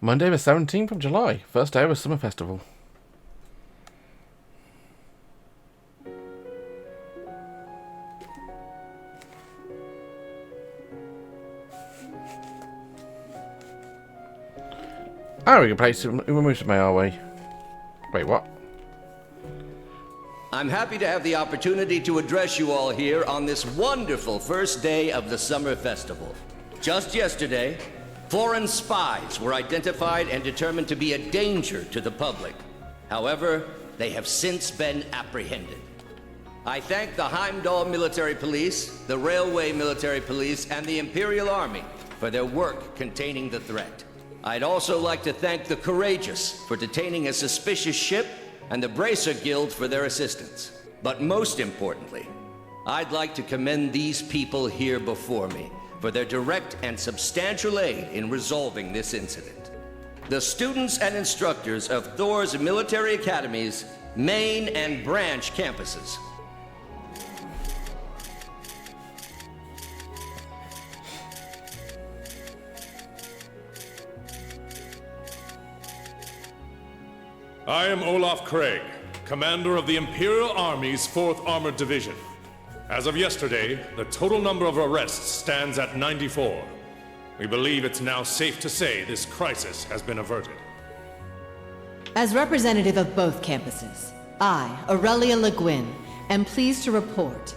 Monday the 17th of July, first day of a summer festival. Oh, we can play some Musume, are we? Wait, what? I'm happy to have the opportunity to address you all here on this wonderful first day of the summer festival. Just yesterday, foreign spies were identified and determined to be a danger to the public. However, they have since been apprehended. I thank the Heimdall Military Police, the Railway Military Police, and the Imperial Army for their work containing the threat. I'd also like to thank the Courageous for detaining a suspicious ship and the Bracer Guild for their assistance. But most importantly, I'd like to commend these people here before me for their direct and substantial aid in resolving this incident. The students and instructors of Thors Military Academy's main and branch campuses. I am Olaf Craig, commander of the Imperial Army's 4th Armored Division. As of yesterday, the total number of arrests stands at 94. We believe it's now safe to say this crisis has been averted. As representative of both campuses, I, Aurelia Le Guin, am pleased to report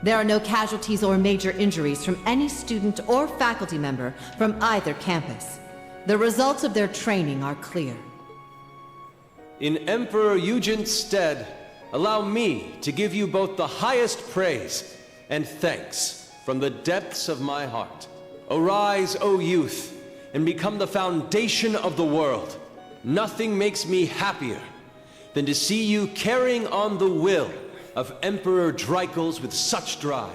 there are no casualties or major injuries from any student or faculty member from either campus. The results of their training are clear. In Emperor Eugen's stead, allow me to give you both the highest praise and thanks from the depths of my heart. Arise, O youth, and become the foundation of the world. Nothing makes me happier than to see you carrying on the will of Emperor Dreikels with such drive.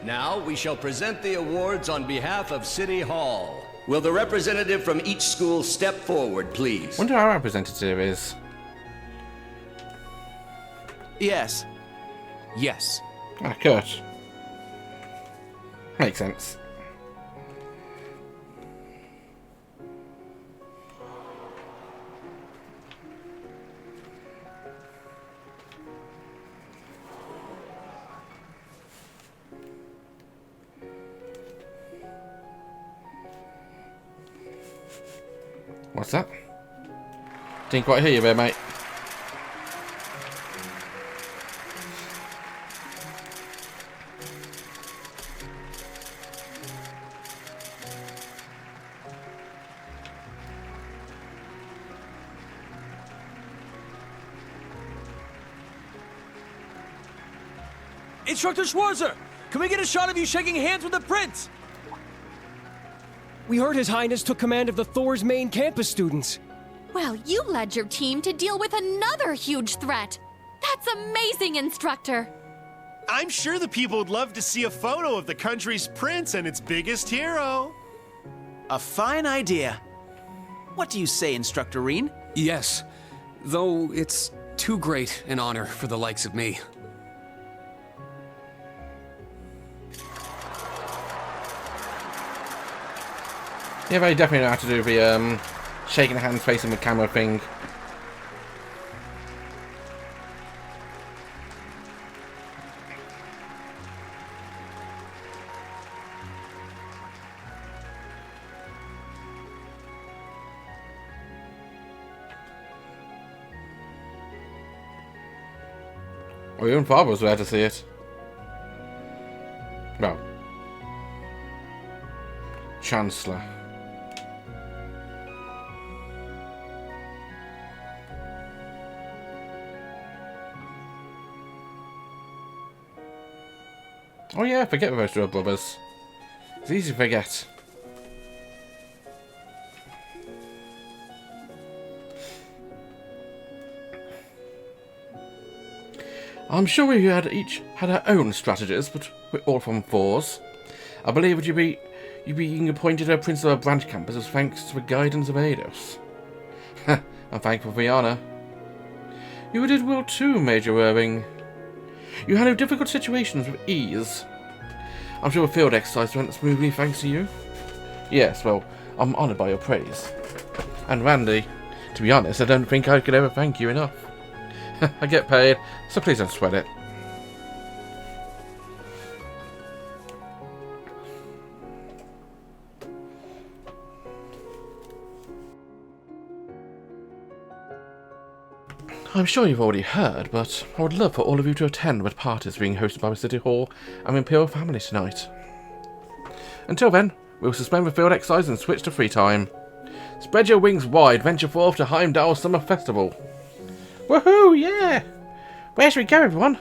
Now we shall present the awards on behalf of City Hall. Will the representative from each school step forward, please? Wonder who our representative is. Yes. Yes. Ah, good. Makes sense. What's that? Didn't quite hear you there, mate. Instructor Schwarzer! Can we get a shot of you shaking hands with the Prince? We heard His Highness took command of the Thors main campus students. Well, you led your team to deal with another huge threat. That's amazing, Instructor. I'm sure the people would love to see a photo of the country's prince and its biggest hero. A fine idea. What do you say, Instructor Rean? Yes, though it's too great an honor for the likes of me. Yeah, they definitely know how to do the shaking hands facing the camera thing. Well, your own father was there to see it. Well, Chancellor. Oh yeah, I forget about those brothers. It's easy to forget. I'm sure we had each had our own strategies, but we're all from Thors. I believe that you being appointed a principal of Branch Campus is thanks to the guidance of Eidos. I'm thankful for the honour. You did well too, Major Irving. You handle difficult situations with ease. I'm sure the field exercise went smoothly thanks to you. Yes, well, I'm honoured by your praise. And Randy, to be honest, I don't think I could ever thank you enough. I get paid, so please don't sweat it. I'm sure you've already heard, but I would love for all of you to attend with parties being hosted by the City Hall and the Imperial family tonight. Until then, we'll suspend the field exercise and switch to free time. Spread your wings wide, venture forth to Heimdall's Summer Festival. Woohoo, yeah! Where should we go, everyone?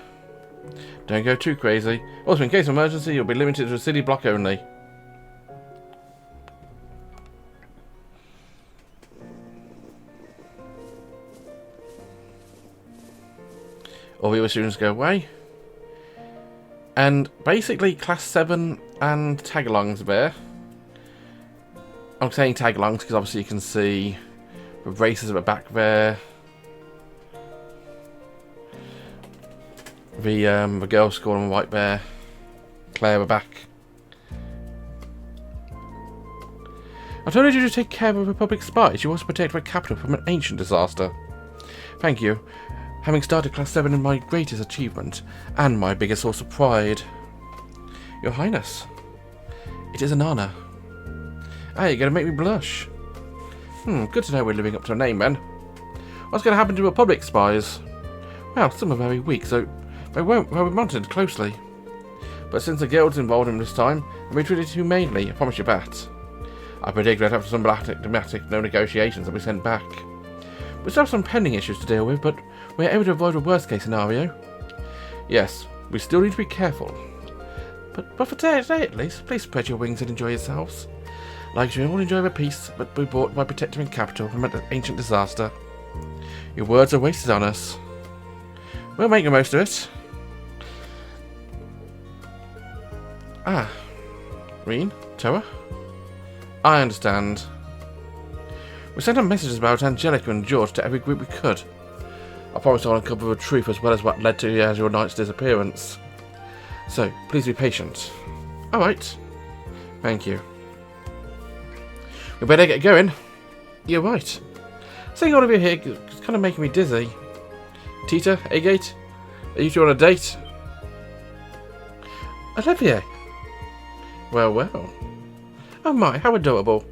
Don't go too crazy. Also, in case of emergency, you'll be limited to a city block only. All the other students go away. And basically, Class 7 and tagalongs are there. I'm saying tagalongs because obviously you can see the races at the back there. The girls scored on white there. Claire at the back. I told you to take care of the Republic spies. You also protect the capital from an ancient disaster. Thank you. Having started Class 7 is my greatest achievement, and my biggest source of pride. Your Highness, it is an honour. Ah, you're going to make me blush. Good to know we're living up to a name, then. What's going to happen to Republic spies? Well, some are very weak, so they won't be monitored closely. But since the Guild's involved in this time, they'll be treated humanely, I promise you that. I predict that after some diplomatic no negotiations will be sent back. We still have some pending issues to deal with, but we're able to avoid a worst case scenario. Yes, we still need to be careful. But for today at least, please spread your wings and enjoy yourselves. Like you all enjoy the peace that we brought by protecting the capital from an ancient disaster. Your words are wasted on us. We'll make the most of it. Ah, Rean, Toa? I understand. We sent out messages about Angelica and George to every group we could. I promised I'll uncover the truth as well as what led to the Azure Knight's disappearance. So, please be patient. Alright. Thank you. We better get going. You're right. Seeing all of you here is kind of making me dizzy. Tita, Agate, are you two on a date? Olivier. Well, well. Oh my, how adorable.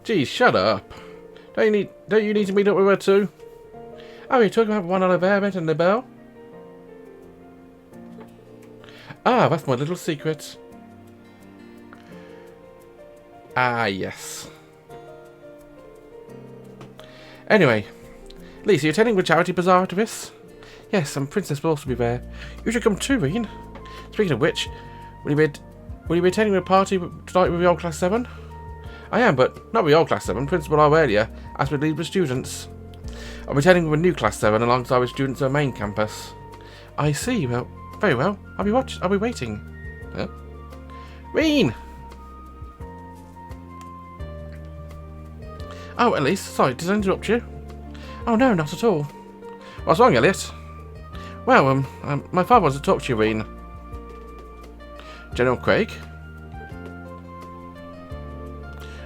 Geez, shut up. Don't you need to meet up with her too? Oh, you're talking about one Olivier and the bell? Ah, that's my little secret. Ah, yes. Anyway, Lisa, you're attending the charity bazaar after this? Yes, and Princess will also be there. You should come too, Rean. Speaking of which, will you be attending the party tonight with the old Class 7? I am, but not with the old Class 7. Principal Aurelia asked me to lead the students. I'll be attending with a new Class 7 alongside with students at the main campus. I see. Well, very well. I'll be waiting. Huh? Rean! Oh, Elise, sorry, did I interrupt you? Oh no, not at all. What's wrong, Elliot? Well, my father wants to talk to you, Rean. General Craig?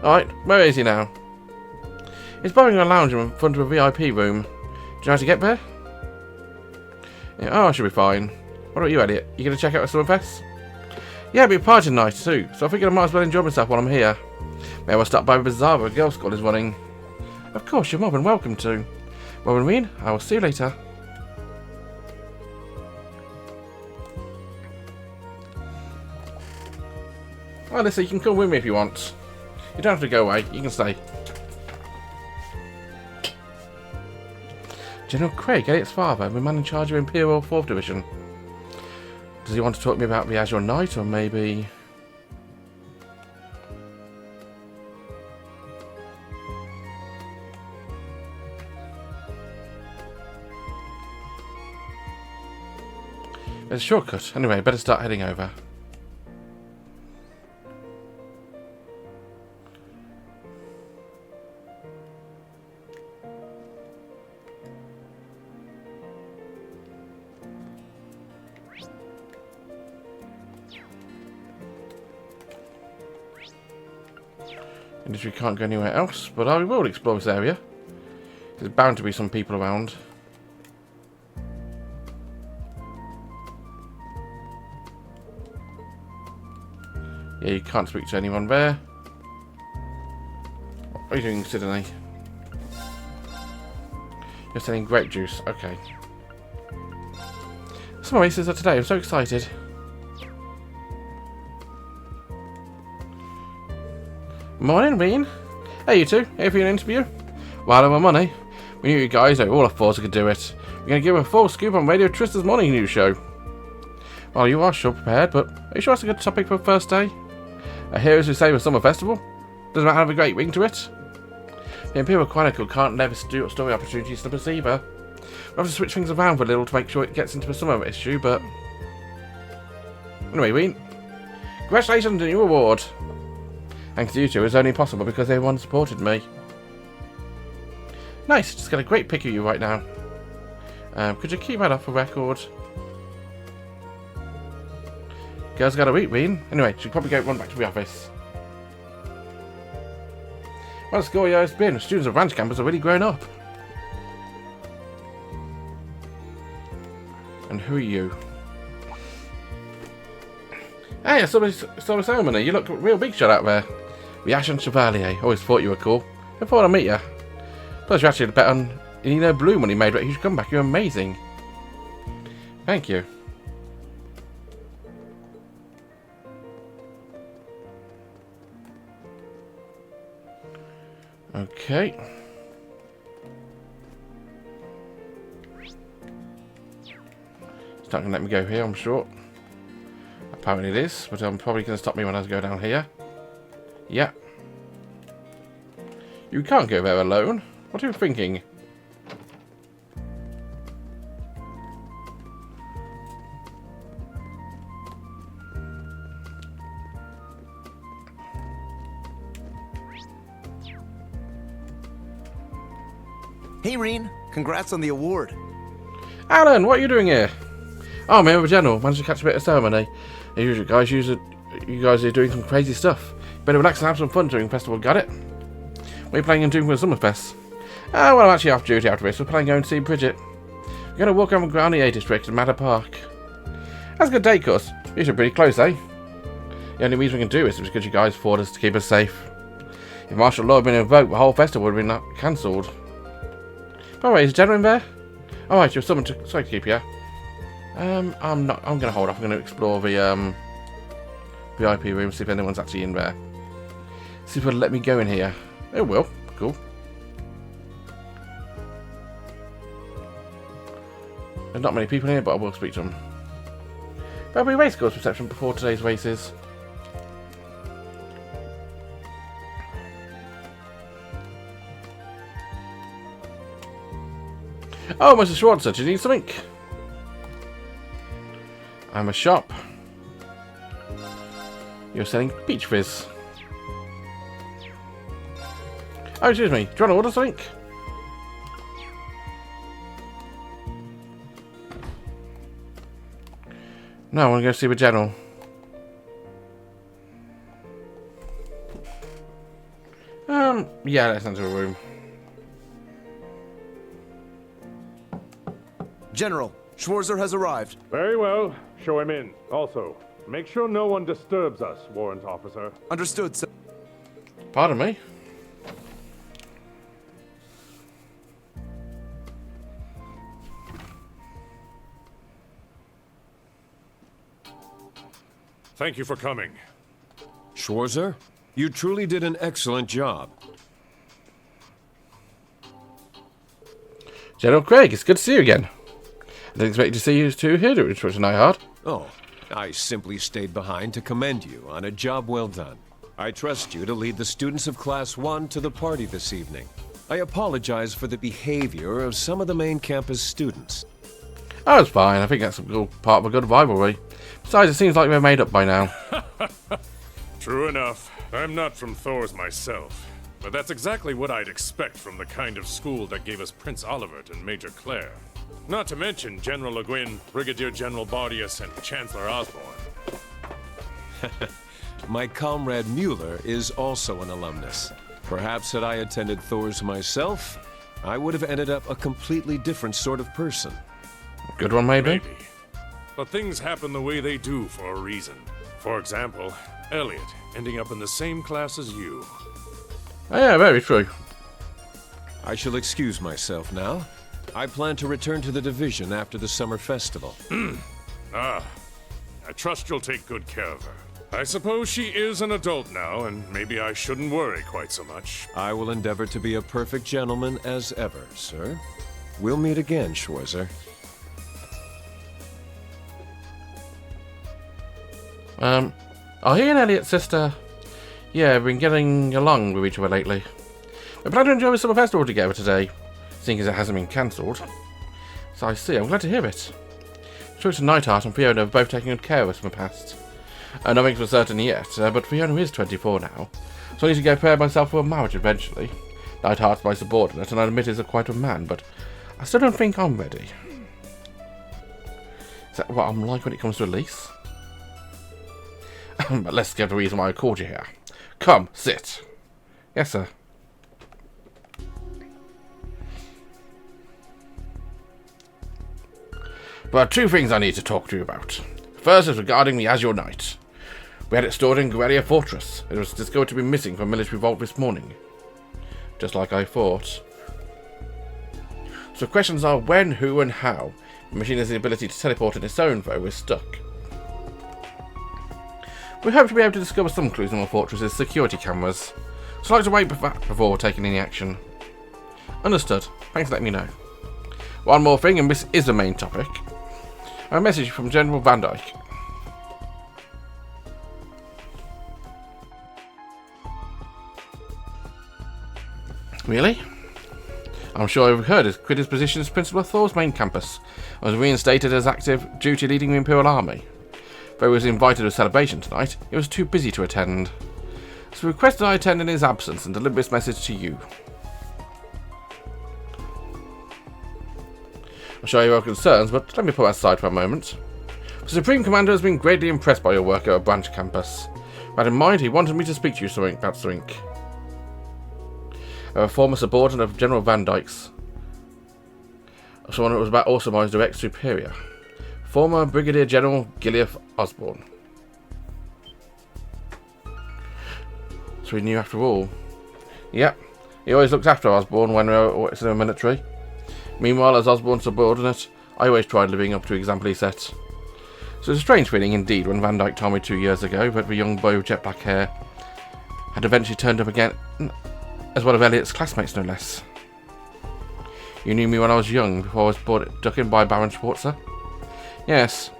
Alright, where is he now? He's borrowing a lounge in front of a VIP room. Do you know how to get there? Yeah, oh, I should be fine. What about you, Elliot? You going to check out the Summerfest? Yeah, it'll be a party tonight too, so I figured I might as well enjoy myself while I'm here. Maybe I'll stop by the bazaar where a girls' school is running. Of course, you're more than welcome to. Well, Rean, I will see you later. Well, listen, you can come with me if you want. You don't have to go away, you can stay. General Craig, Elliot's father, the man in charge of Imperial 4th Division. Does he want to talk to me about the Azure Knight, or maybe... There's a shortcut. Anyway, better start heading over. Industry can't go anywhere else, but I will explore this area. There's bound to be some people around. Yeah, you can't speak to anyone there. What are you doing, Sydney? You're selling grape juice. Okay. Summer races are today. I'm so excited. Morning, Rean. Hey, you two. Here for an interview? Well, my money. We knew you guys are all of Thors could do it. We're going to give a full scoop on Radio Trista's morning news show. Well, you are sure prepared, but are you sure it's a good topic for a first day? A Heroes Who Save a Summer Festival? Doesn't that have a great ring to it? The Imperial Chronicle can't never do story opportunities to perceive her. We'll have to switch things around for a little to make sure it gets into a summer issue, but... Anyway, Rean, congratulations on the new award. Thanks to you two, it's only possible because everyone supported me. Nice, just got a great pic of you right now. Could you keep that up for record? Girls gotta eat, Rean. Anyway, she'll probably go run back to the office. What a school year it's been. Students of Branch Campus are really grown up. And who are you? Hey, I saw the ceremony. You look real big shot out there. Rean Chevalier. Always thought you were cool. I thought I'd meet you. Plus, you actually bet on Bloom when he made a huge comeback. You're amazing. Thank you. Okay. It's not going to let me go here, I'm sure. Apparently it is, but I'm probably going to stop me when I go down here. Yeah. You can't go there alone. What are you thinking? Hey, Rean. Congrats on the award. Alan, what are you doing here? Oh, I'm here with General. Managed to catch a bit of ceremony. You guys are doing some crazy stuff. Better relax and have some fun during the festival, got it? What are you planning on doing for the Summerfest? Well, I'm actually off duty after this. We're planning on going to see Bridget. We're going to walk around the Granier district in Matter Park. That's a good day, cuz. These are pretty close, eh? The only reason we can do this is because you guys afford us to keep us safe. If martial law had been invoked, the whole festival would have been cancelled. By the way, is General in there? Oh, right, you're summoned to... Sorry to keep you. I'm going to hold off. I'm going to explore the VIP room, see if anyone's actually in there. See if it'll let me go in here. It will. Cool. There's not many people in here, but I will speak to them. There'll be race course reception before today's races. Oh, Mr. Schwarzer, do you need something? I'm a shop. You're selling peach fizz. Oh, excuse me. Do you want to order something? No, I want to go see the General. Yeah, let's enter a room. General, Schwarzer has arrived. Very well. Show him in. Also, make sure no one disturbs us, Warrant Officer. Understood, sir. Pardon me? Thank you for coming. Schwarzer, you truly did an excellent job. General Craig, it's good to see you again. I didn't expect to see you two here to Instructor Nyhard. Oh, I simply stayed behind to commend you on a job well done. I trust you to lead the students of Class I to the party this evening. I apologize for the behavior of some of the main campus students. Oh, it's fine. I think that's a good part of a good rivalry. Besides, it seems like we're made up by now. True enough. I'm not from Thors myself, but that's exactly what I'd expect from the kind of school that gave us Prince Olivert and Major Claire. Not to mention General Le Guin, Brigadier General Bardius, and Chancellor Osborne. my comrade Mueller is also an alumnus. Perhaps had I attended Thors myself, I would have ended up a completely different sort of person. Good one, maybe? Maybe. But things happen the way they do for a reason. For example, Elliot ending up in the same class as you. Oh, yeah, very true. I shall excuse myself now. I plan to return to the division after the summer festival. I trust you'll take good care of her. I suppose she is an adult now, and maybe I shouldn't worry quite so much. I will endeavor to be a perfect gentleman as ever, sir. We'll meet again, Schwarzer. He and Elliot's sister, yeah, been getting along with each other lately. We plan to enjoy the summer festival together today, seeing as it hasn't been cancelled. So I see, I'm glad to hear it. Choice and Nightheart and Fiona have both taken good care of us in the past. Nothing's for certain yet, but Fiona is 24 now, so I need to go prepare myself for a marriage eventually. Nightheart's my subordinate, and I admit he's quite a man, but I still don't think I'm ready. Is that what I'm like when it comes to a lease? But let's get to the reason why I called you here. Come, sit. Yes, sir. There are two things I need to talk to you about. First is regarding the Azure Knight. We had it stored in Guerrilla Fortress. It was discovered to be missing from a military vault this morning. Just like I thought. So questions are when, who, and how. The machine has the ability to teleport on its own, though we're stuck. We hope to be able to discover some clues on the fortress's security cameras. So I'd like to wait before taking any action. Understood. Thanks for letting me know. One more thing, and this is the main topic. A message from General Van Dyke. Really? I'm sure you've heard his quit his position as principal of Thors main campus and was reinstated as active duty leading the Imperial Army. Though he was invited to a celebration tonight, he was too busy to attend. So requested I attend in his absence and deliver this message to you. I'm sure you have concerns, but let me put that aside for a moment. The Supreme Commander has been greatly impressed by your work at a branch campus. With that in mind, he wanted me to speak to you about something. A former subordinate of General Van Dyke's. Someone who was about also my direct superior. Former Brigadier General Gilead Osborne. So he knew after all. Yep, he always looked after Osborne when we were in the military. Meanwhile, as Osborne's subordinate, I always tried living up to the example he set. So it's a strange feeling indeed when Van Dyke told me 2 years ago that the young boy with jet black hair had eventually turned up again as one of Elliot's classmates, no less. You knew me when I was young, before I was brought in by Baron Schwarzer? Yes.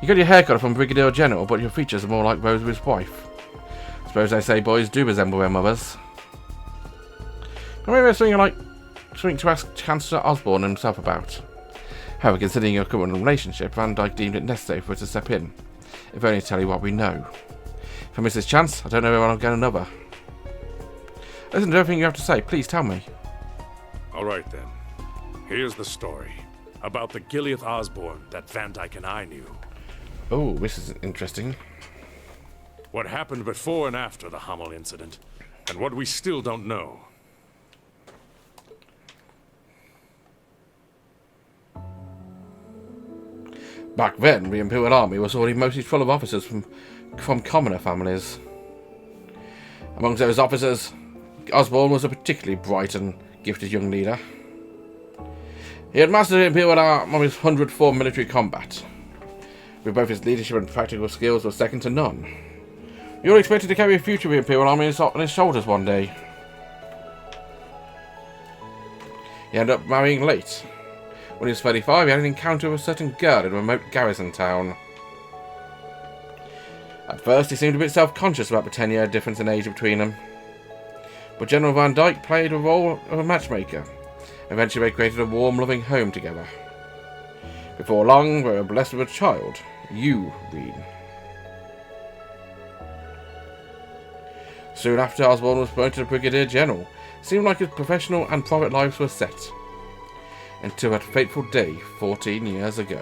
You got your haircut from Brigadier General, but your features are more like those of his wife. I suppose they say boys do resemble their mothers. But maybe there's something to ask Chancellor Osborne himself about. However, considering your current relationship, Van Dyke deemed it necessary for us to step in, if only to tell you what we know. If I miss this chance, I don't know when I'll get another. Listen to everything you have to say, please tell me. Alright then. Here's the story. About the Gilead Osborne that Van Dyke and I knew. Oh, this is interesting. What happened before and after the Hummel incident, and what we still don't know. Back then, the Imperial Army was already mostly full of officers from commoner families. Amongst those officers, Osborne was a particularly bright and gifted young leader. He had mastered the Imperial Army's 100th form military combat. With both his leadership and practical skills were second to none. You all expected to carry a future of the Imperial Army on his shoulders one day. He ended up marrying late. When he was 35, he had an encounter with a certain girl in a remote garrison town. At first, he seemed a bit self-conscious about the 10-year difference in age between them. But General Van Dyke played the role of a matchmaker. Eventually, they created a warm, loving home together. Before long, they were blessed with a child. You, Rean. Soon after, Osborne was promoted to Brigadier General. It seemed like his professional and private lives were set. Until that fateful day 14 years ago.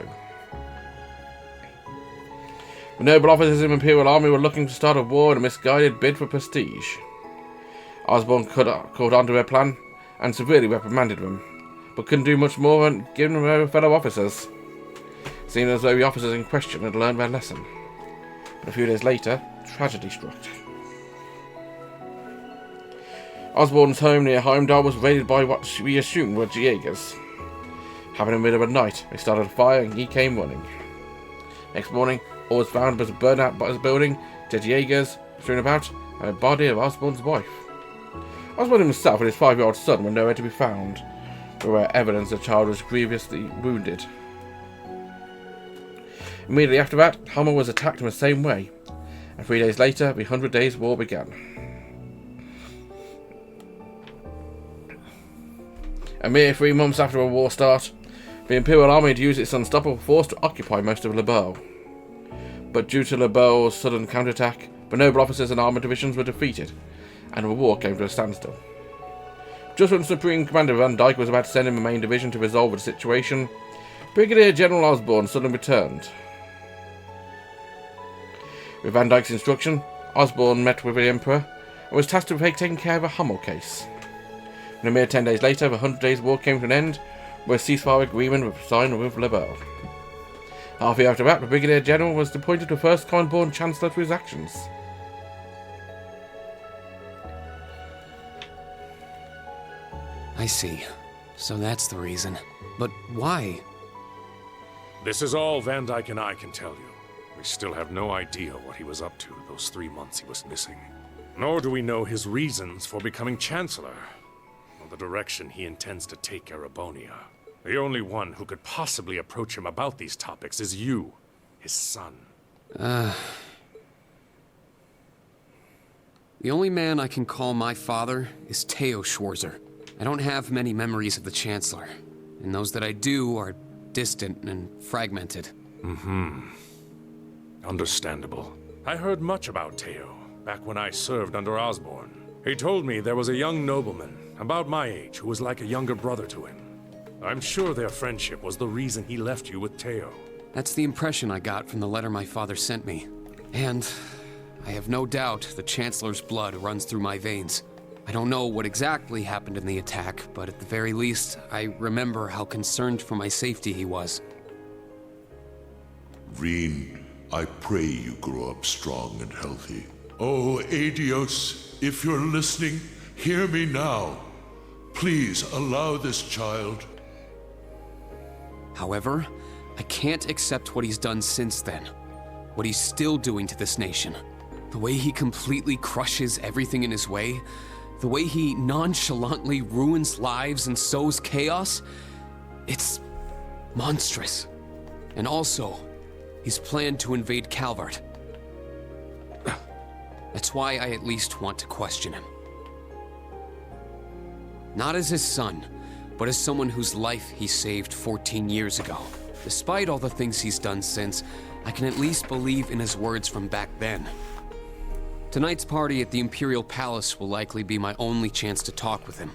The noble officers in the Imperial Army were looking to start a war in a misguided bid for prestige. Osborne caught on to their plan and severely reprimanded them, but couldn't do much more than give them their fellow officers, seeming as though the officers in question had learned their lesson. But a few days later, tragedy struck. Osborne's home near Heimdall was raided by what we assumed were Jaegers. Having in the middle of the night, they started a fire and he came running. Next morning, all was found was a burned out building, dead Jaegers strewn about, and a body of Osborne's wife. Osborne himself and his 5-year-old son were nowhere to be found, but were evidence the child was grievously wounded. Immediately after that, Hammer was attacked in the same way, and 3 days later, the 100 Days War began. A mere 3 months after the war start, the Imperial Army had used its unstoppable force to occupy most of Le Beau. But due to Le Beau's sudden counterattack, the noble officers and armoured divisions were defeated, and the war came to a standstill. Just when Supreme Commander Van Dyke was about to send in the main division to resolve the situation, Brigadier General Osborne suddenly returned. With Van Dyke's instruction, Osborne met with the Emperor and was tasked with taking care of a Hummel case. And a mere 10 days later, the 100 Days War came to an end, where a ceasefire agreement was signed with Le Beau. Half a year after that, the Brigadier General was appointed the first Coin-born Chancellor for his actions. I see. So that's the reason. But why? This is all Van Dyke and I can tell you. We still have no idea what he was up to those 3 months he was missing. Nor do we know his reasons for becoming Chancellor, or the direction he intends to take Erebonia. The only one who could possibly approach him about these topics is you, his son. The only man I can call my father is Thors Schwarzer. I don't have many memories of the Chancellor, and those that I do are distant and fragmented. Understandable. I heard much about Teo back when I served under Osborne. He told me there was a young nobleman, about my age, who was like a younger brother to him. I'm sure their friendship was the reason he left you with Teo. That's the impression I got from the letter my father sent me. And I have no doubt the Chancellor's blood runs through my veins. I don't know what exactly happened in the attack, but at the very least, I remember how concerned for my safety he was. Rean, I pray you grow up strong and healthy. Oh, Adios, if you're listening, hear me now. Please allow this child. However, I can't accept what he's done since then. What he's still doing to this nation. The way he completely crushes everything in his way. The way he nonchalantly ruins lives and sows chaos. It's monstrous. And also, he's planned to invade Calvart. That's why I at least want to question him. Not as his son, but as someone whose life he saved 14 years ago. Despite all the things he's done since, I can at least believe in his words from back then. Tonight's party at the Imperial Palace will likely be my only chance to talk with him.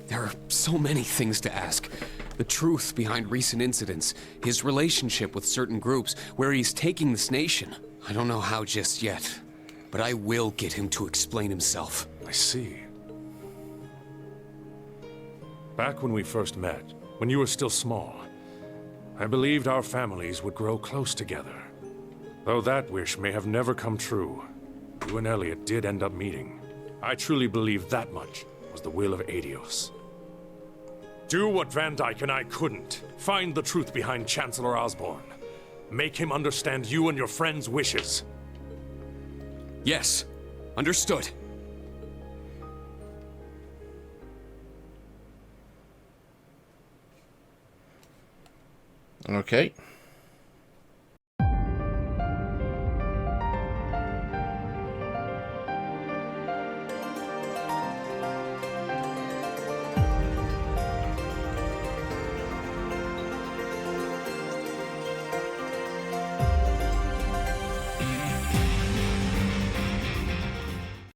There are so many things to ask. The truth behind recent incidents, his relationship with certain groups, where he's taking this nation. I don't know how just yet, but I will get him to explain himself. I see. Back when we first met, when you were still small, I believed our families would grow close together. Though that wish may have never come true, you and Elliot did end up meeting. I truly believe that much was the will of Adios. Do what Van Dyke and I couldn't. Find the truth behind Chancellor Osborne. Make him understand you and your friends' wishes. Yes, understood. Okay.